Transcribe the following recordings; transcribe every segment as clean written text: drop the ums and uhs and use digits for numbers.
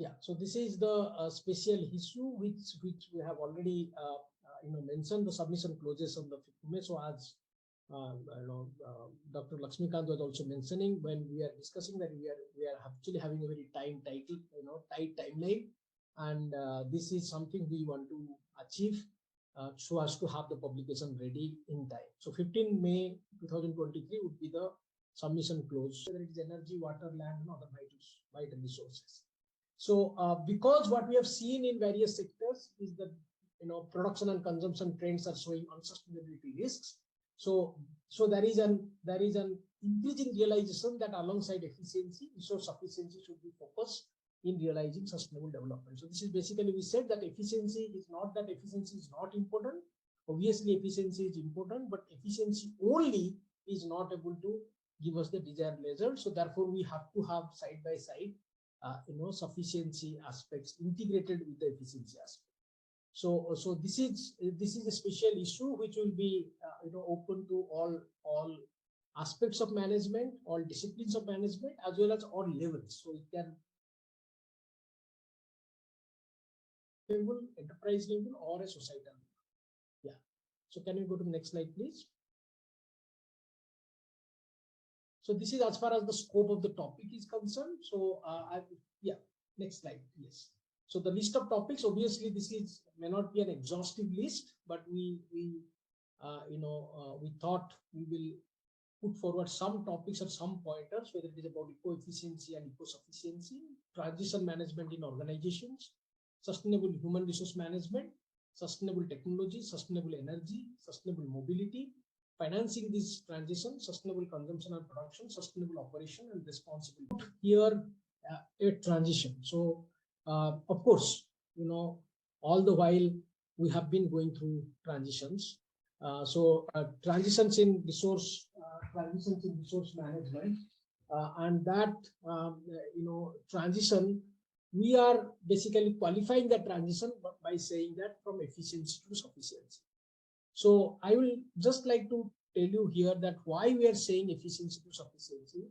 Yeah, so this is the special issue which we have already mentioned the submission clauses on the 5th May. So as Dr. Lakshmikant was also mentioning when we are discussing that we are actually having a very tight timeline, and this is something we want to achieve so as to have the publication ready in time. So 15 May 2023 would be the submission close, whether it is energy, water, land, and other vital resources. So because what we have seen in various sectors is that production and consumption trends are showing unsustainability risks. So there is an increasing realization that alongside efficiency, resource sufficiency should be focused in realizing sustainable development. So this is basically, we said that efficiency is not important. Obviously efficiency is important, but efficiency only is not able to give us the desired result. So therefore we have to have side by side sufficiency aspects integrated with the efficiency aspect. So this is a special issue which will be open to all aspects of management, all disciplines of management, as well as all levels. So it can level, enterprise level, or a societal level. Yeah. So can you go to the next slide, please? So this is as far as the scope of the topic is concerned. So next slide, yes. So the list of topics, obviously this may not be an exhaustive list, but we thought we will put forward some topics or some pointers, whether it is about eco-efficiency and eco-sufficiency, transition management in organizations, sustainable human resource management, sustainable technology, sustainable energy, sustainable mobility, financing this transition, sustainable consumption and production, sustainable operation, and responsible. Here, a transition. So, of course, all the while we have been going through transitions. Transitions in resource management, and that transition, we are basically qualifying that transition by saying that from efficiency to sufficiency. So I will just like to tell you here that why we are saying efficiency to sufficiency,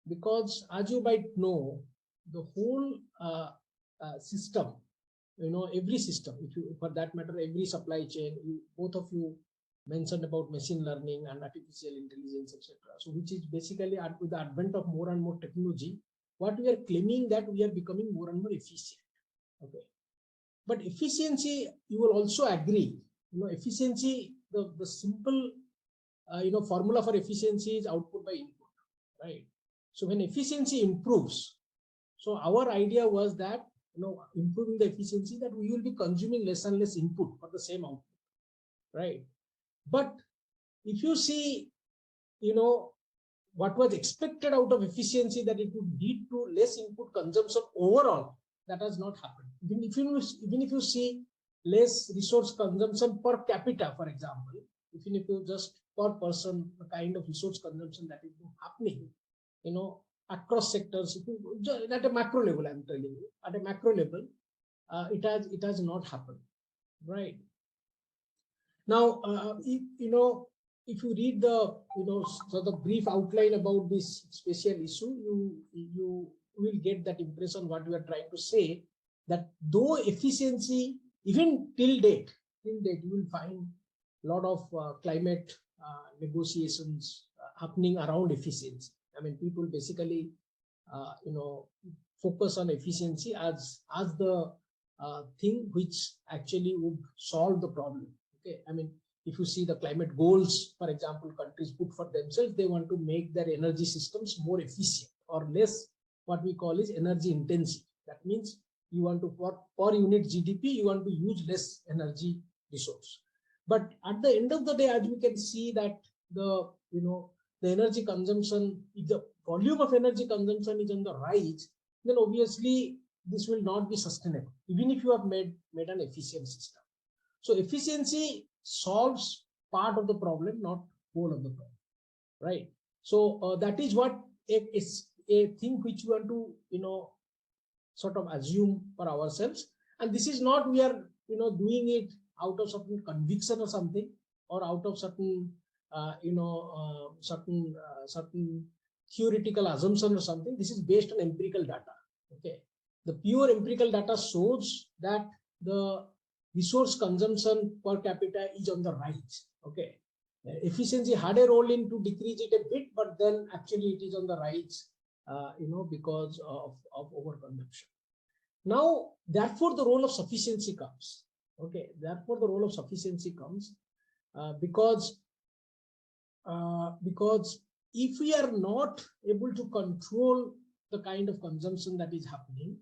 because as you might know, the whole system, every system, for that matter, every supply chain, both of you mentioned about machine learning and artificial intelligence, etc. So which is basically with the advent of more and more technology, what we are claiming that we are becoming more and more efficient. Okay, but efficiency, you will also agree, efficiency, the simple formula for efficiency is output by input, right? So when efficiency improves, so our idea was that improving the efficiency, that we will be consuming less and less input for the same output, right? But if you see what was expected out of efficiency, that it would lead to less input consumption overall, that has not happened. Even if you see less resource consumption per capita, for example, even if you just per person, the kind of resource consumption that is happening, across sectors, at a macro level, I'm telling you, at a macro level, it has not happened, right? Now, if you read the the brief outline about this special issue, you will get that impression what we are trying to say, that though efficiency, even till date you will find a lot of climate negotiations happening around efficiency. I mean, people basically focus on efficiency as the thing which actually would solve the problem. Okay, I mean, if you see the climate goals, for example, countries put for themselves, they want to make their energy systems more efficient or less, what we call is energy intensive. That means you want to, per unit GDP, you want to use less energy resource. But at the end of the day, as we can see that the energy consumption, if the volume of energy consumption is on the rise, then obviously this will not be sustainable, even if you have made an efficient system. So efficiency solves part of the problem, not whole of the problem, right? So that is what is a thing which we want to sort of assume for ourselves. And this is not we are doing it out of certain conviction or something, or out of certain certain theoretical assumption or something. This is based on empirical data. Okay, The pure empirical data shows that the resource consumption per capita is on the rise. Okay, efficiency had a role in to decrease it a bit, but then actually it is on the rise, because of overconsumption. Now, therefore, the role of sufficiency comes. Okay, therefore, the role of sufficiency comes because if we are not able to control the kind of consumption that is happening,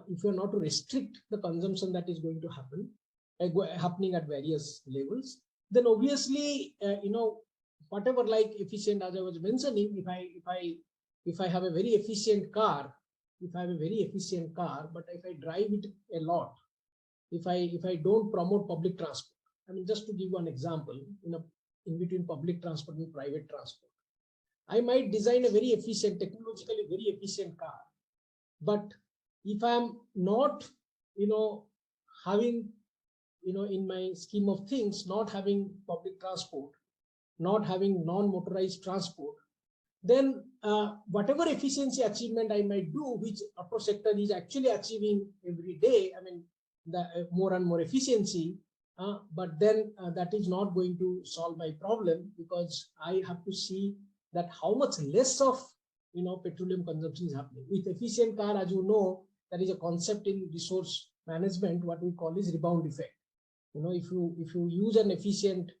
if you are not to restrict the consumption that is going to happen, happening at various levels, then obviously, whatever like efficient, as I was mentioning, if I have a very efficient car, but if I drive it a lot, if I don't promote public transport, I mean, just to give one example, in between public transport and private transport, I might design a very efficient, technologically very efficient car, but if I'm not, having, in my scheme of things, not having public transport, not having non-motorized transport, then whatever efficiency achievement I might do, which auto sector is actually achieving every day, I mean, the more and more efficiency, but then that is not going to solve my problem, because I have to see that how much less of petroleum consumption is happening. With efficient car, as you know, there is a concept in resource management, what we call is rebound effect. If you use an efficient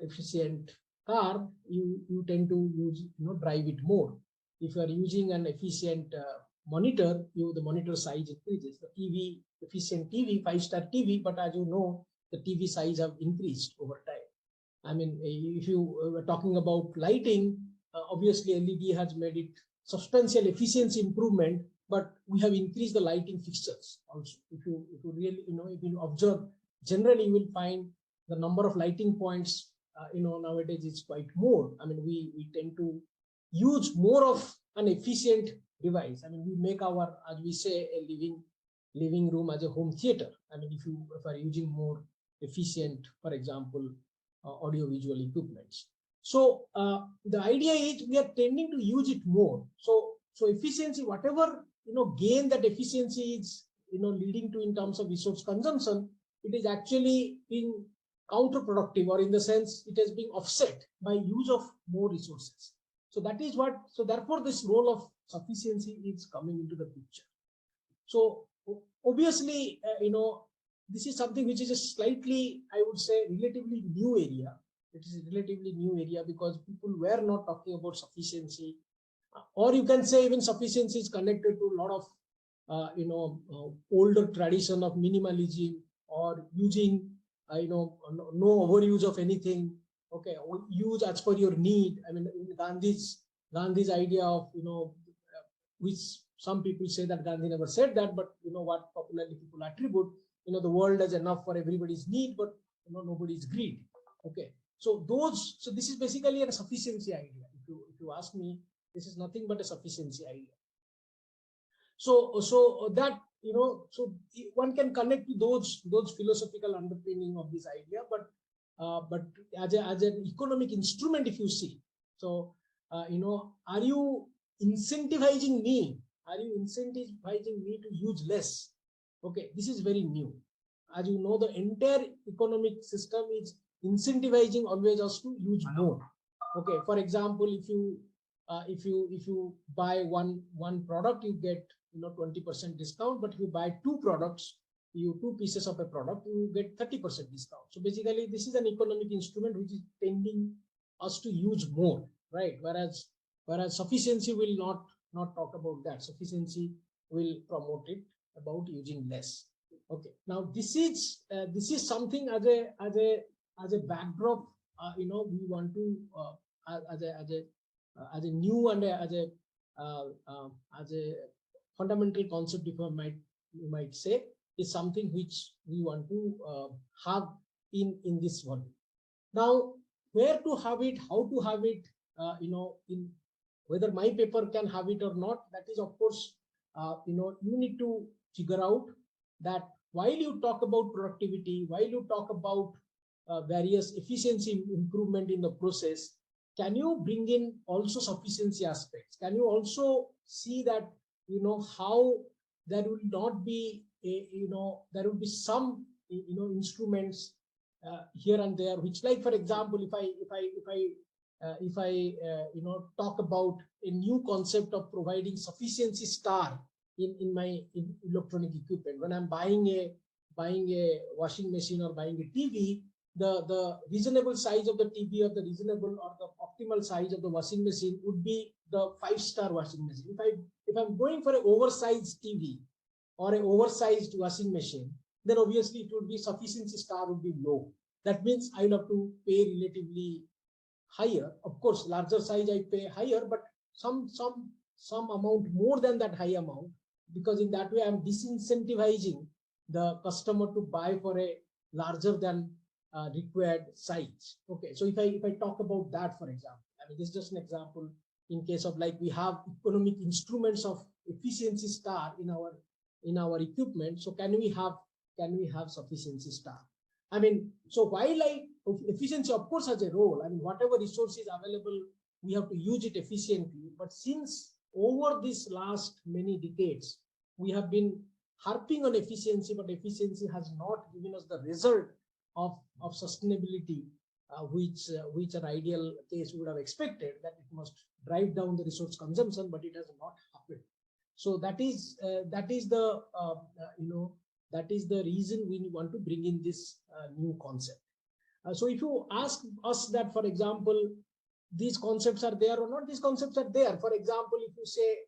efficient car, you tend to use drive it more. If you are using an efficient monitor, the monitor size increases. The TV, efficient TV, 5-star TV, but as you know, the TV size have increased over time. I mean, if you were talking about lighting, obviously LED has made it substantial efficiency improvement, but we have increased the lighting fixtures also. If you really, if you observe, generally you will find the number of lighting points, nowadays is quite more. I mean, we tend to use more of an efficient device. I mean, we make our, as we say, a living room as a home theater. I mean, if you are using more efficient, for example, audio-visual equipments. So the idea is we are tending to use it more. So efficiency, whatever gain that efficiency is leading to in terms of resource consumption, it is actually being counterproductive, or in the sense it has been offset by use of more resources. So that is what. So therefore, this role of sufficiency is coming into the picture. So obviously, this is something which is a slightly, I would say, relatively new area. It is a relatively new area because people were not talking about sufficiency, or you can say even sufficiency is connected to a lot of, older tradition of minimalism, or using, no overuse of anything. Okay, use as per your need. I mean, Gandhi's idea of, which some people say that Gandhi never said that, but what popularly people attribute, the world has enough for everybody's need, but nobody's greed. Okay, so this is basically a sufficiency idea. If you ask me, this is nothing but a sufficiency idea. So that, so one can connect to those philosophical underpinning of this idea, but as an economic instrument, if you see, so are you incentivizing me? Are you incentivizing me to use less? Okay, this is very new. As you know, the entire economic system is incentivizing always us to use more. Okay, for example, if you buy one product, you get 20% discount, but if you buy two pieces of a product, you get 30% discount. So basically, this is an economic instrument which is tending us to use more, right? Whereas sufficiency will not talk about that. Sufficiency will promote it about using less. Okay. Now this is something as a backdrop. We want to as a new and as a fundamental concept, if you might say, is something which we want to have in this volume. Now, where to have it, how to have it, in whether my paper can have it or not, that is, of course, you need to figure out that while you talk about productivity, while you talk about various efficiency improvement in the process, can you bring in also sufficiency aspects? Can you also see that how there will not be there will be some instruments here and there, which, like, for example, if I talk about a new concept of providing sufficiency star in my electronic equipment. When I'm buying a washing machine or buying a TV, the reasonable size of the TV, or the reasonable or the optimal size of the washing machine would be the 5-star washing machine. If I'm going for an oversized TV or an oversized washing machine, then obviously it would be sufficiency star would be low. That means I will have to pay relatively higher. Of course, larger size I pay higher, but some amount more than that high amount, because in that way I'm disincentivizing the customer to buy for a larger than required size. Okay, so if I talk about that, for example, I mean, this is just an example in case of, like, we have economic instruments of efficiency star in our equipment. So can we have sufficiency star? I mean, so while efficiency of course has a role, I mean, whatever resource is available, we have to use it efficiently. But since over this last many decades, we have been harping on efficiency, but efficiency has not given us the result of sustainability, which an ideal case would have expected, that it must drive down the resource consumption, but it has not happened. So that is the that is the reason we want to bring in this new concept. So if you ask us that, for example, these concepts are there or not, these concepts are there. For example, if you say,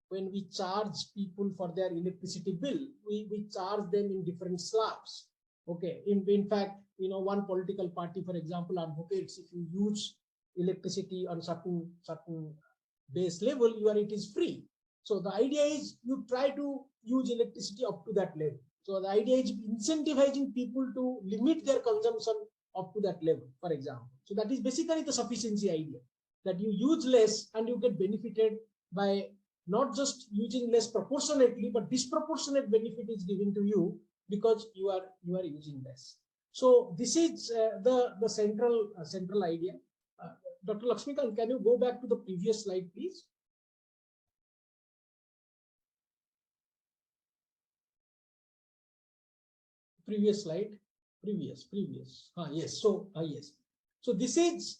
when we charge people for their electricity bill, we charge them in different slabs. Okay, in fact, one political party, for example, advocates if you use electricity on certain base level, it is free. So the idea is you try to use electricity up to that level. So the idea is incentivizing people to limit their consumption up to that level, for example. So that is basically the sufficiency idea, that you use less and you get benefited by not just using less proportionately, but disproportionate benefit is given to you because you are using less. So this is the central idea. Dr. Lakshmikant, can you go back to the previous slide, please? Previous slide, previous. Yes. So yes. So this is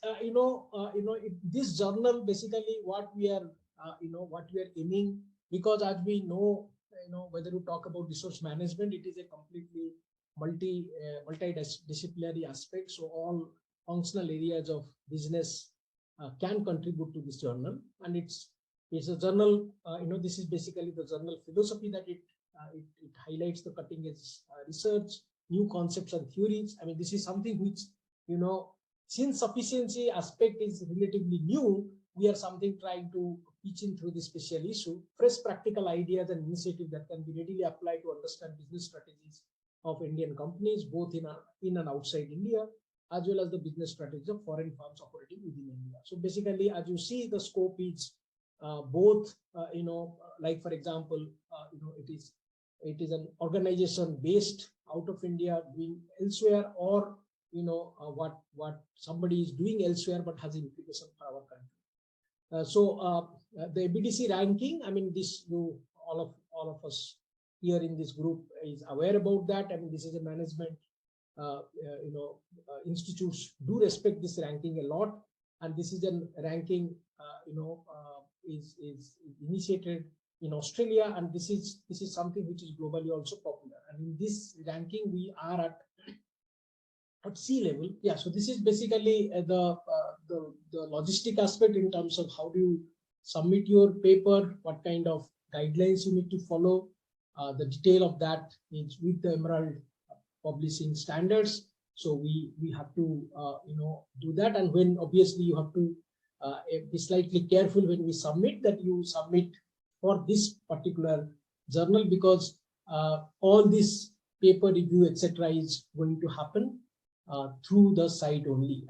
this journal, basically what we are aiming, because as we know, whether you talk about resource management, it is a completely multidisciplinary aspect. So all functional areas of business can contribute to this journal, and it's a journal. This is basically the journal philosophy, that it highlights the cutting edge research, new concepts and theories. I mean, this is something which, since sufficiency aspect is relatively new, we are trying to pitch in through this special issue, fresh practical ideas and initiatives that can be readily applied to understand business strategies of Indian companies, both in and outside India, as well as the business strategies of foreign firms operating within India. So basically, as you see, the scope is both, like, for example, it is an organization based out of India doing elsewhere, or what somebody is doing elsewhere but has implication for our country. So the ABDC ranking, I mean, this all of us here in this group is aware about that. I mean, this is a management institutes do respect this ranking a lot, and this is a ranking is initiated in Australia, and this is something which is globally also popular. And in this ranking, we are at sea level. Yeah, so this is basically the logistic aspect in terms of how do you submit your paper, what kind of guidelines you need to follow. The detail of that is with the Emerald publishing standards. So we have to do that, and when obviously you have to be slightly careful when we submit, that you submit for this particular journal, because all this paper review, etc., is going to happen through the site only.